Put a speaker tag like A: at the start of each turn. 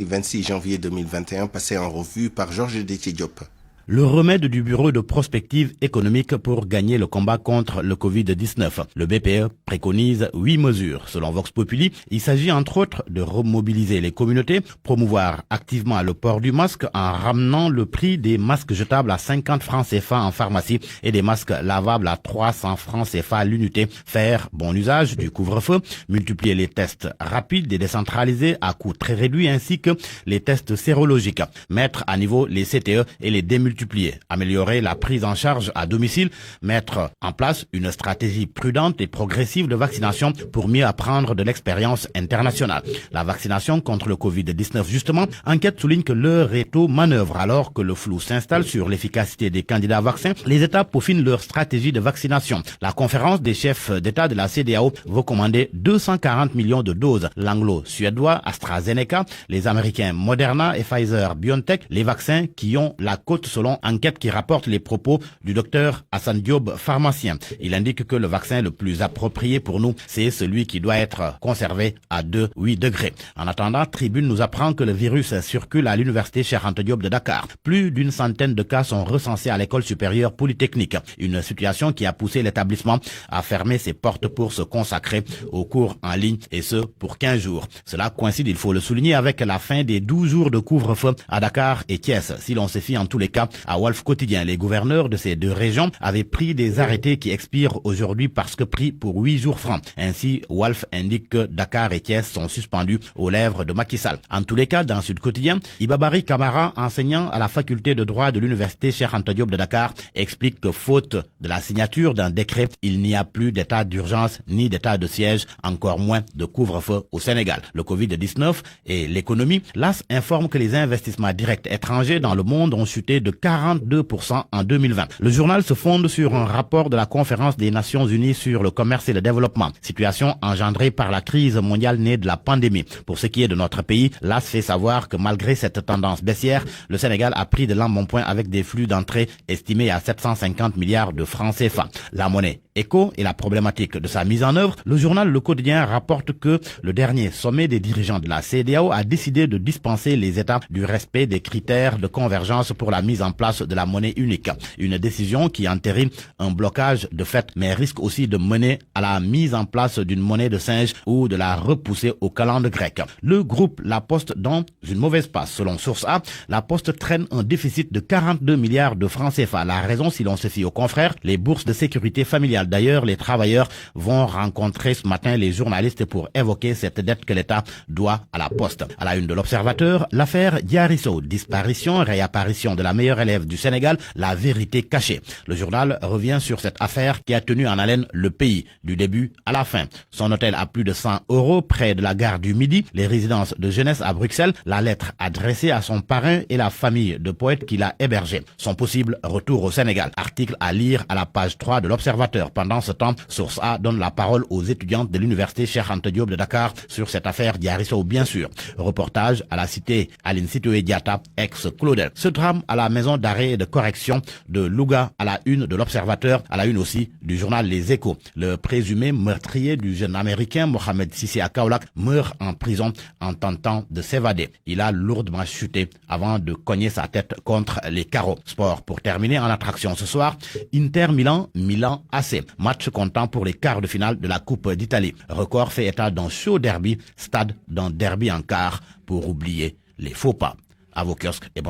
A: 26 janvier 2021, passé en revue par Georges Déthié Diop.
B: Le remède du Bureau de prospective économique pour gagner le combat contre le Covid-19. Le BPE préconise 8 mesures. Selon Vox Populi, il s'agit entre autres de remobiliser les communautés, promouvoir activement le port du masque en ramenant le prix des masques jetables à 50 francs CFA en pharmacie et des masques lavables à 300 francs CFA l'unité, faire bon usage du couvre-feu, multiplier les tests rapides et décentralisés à coût très réduit ainsi que les tests sérologiques, mettre à niveau les CTE et les démultiplier, améliorer la prise en charge à domicile, mettre en place une stratégie prudente et progressive de vaccination pour mieux apprendre de l'expérience internationale. La vaccination contre le Covid-19, justement, enquête souligne que l'heure est aux manœuvres. Alors que le flou s'installe sur l'efficacité des candidats vaccins, les États peaufinent leur stratégie de vaccination. La conférence des chefs d'État de la CEDEAO veut commander 240 millions de doses. L'anglo-suédois AstraZeneca, les Américains Moderna et Pfizer-BioNTech, les vaccins qui ont la cote selon enquête qui rapporte les propos du docteur Hassan Diop, pharmacien. Il indique que le vaccin le plus approprié pour nous, c'est celui qui doit être conservé à 2,8 degrés. En attendant, Tribune nous apprend que le virus circule à l'université Cheikh Anta Diop de Dakar. Plus d'une centaine de cas sont recensés à l'école supérieure polytechnique. Une situation qui a poussé l'établissement à fermer ses portes pour se consacrer aux cours en ligne et ce pour 15 jours. Cela coïncide, il faut le souligner, avec la fin des 12 jours de couvre-feu à Dakar et Thiès. Si l'on se fie en tous les cas à Walf Quotidien, les gouverneurs de ces deux régions avaient pris des arrêtés qui expirent aujourd'hui parce que pris pour 8 jours francs. Ainsi, Walf indique que Dakar et Thiès sont suspendus aux lèvres de Macky Sall. En tous les cas, dans Sud Quotidien, Ibabari Kamara, enseignant à la faculté de droit de l'université Cheikh Anta Diop de Dakar, explique que faute de la signature d'un décret, il n'y a plus d'état d'urgence ni d'état de siège, encore moins de couvre-feu au Sénégal. Le Covid-19 et l'économie, l'AS informe que les investissements directs étrangers dans le monde ont chuté de 42% en 2020. Le journal se fonde sur un rapport de la Conférence des Nations Unies sur le commerce et le développement, situation engendrée par la crise mondiale née de la pandémie. Pour ce qui est de notre pays, l'AS fait savoir que malgré cette tendance baissière, le Sénégal a pris de l'embonpoint avec des flux d'entrée estimés à 750 milliards de francs CFA. La monnaie éco et la problématique de sa mise en œuvre, le journal Le Quotidien rapporte que le dernier sommet des dirigeants de la CEDEAO a décidé de dispenser les États du respect des critères de convergence pour la mise en place de la monnaie unique. Une décision qui entérine un blocage de fait, mais risque aussi de mener à la mise en place d'une monnaie de singe ou de la repousser au calende grec. Le groupe La Poste dans une mauvaise passe. Selon Source A, La Poste traîne un déficit de 42 milliards de francs CFA. La raison, si l'on se fie aux confrères, les bourses de sécurité familiale. D'ailleurs, les travailleurs vont rencontrer ce matin les journalistes pour évoquer cette dette que l'État doit à la Poste. À la une de l'Observateur, l'affaire Diarisso, disparition, réapparition de la meilleure élève du Sénégal, la vérité cachée. Le journal revient sur cette affaire qui a tenu en haleine le pays, du début à la fin. Son hôtel à plus de 100 € près de la gare du Midi, les résidences de jeunesse à Bruxelles, la lettre adressée à son parrain et la famille de poètes qui l'a hébergé. Son possible retour au Sénégal. Article à lire à la page 3 de l'Observateur. Pendant ce temps, Source A donne la parole aux étudiantes de l'université Cheikh Anta Diop de Dakar sur cette affaire Diarisso, bien sûr. Reportage à la cité Aline Sitoé Diatta, ex-Claudel. Ce drame à la maison d'arrêt et de correction de Louga à la une de l'Observateur, à la une aussi du journal Les Échos. Le présumé meurtrier du jeune américain Mohamed Sissé à Kaolack meurt en prison en tentant de s'évader. Il a lourdement chuté avant de cogner sa tête contre les carreaux. Sport pour terminer en attraction ce soir, Inter Milan, Milan AC. Match comptant pour les quarts de finale de la Coupe d'Italie. Record fait état d'un chaud derby, stade d'un derby en quart pour oublier les faux pas. À vos kiosques et bon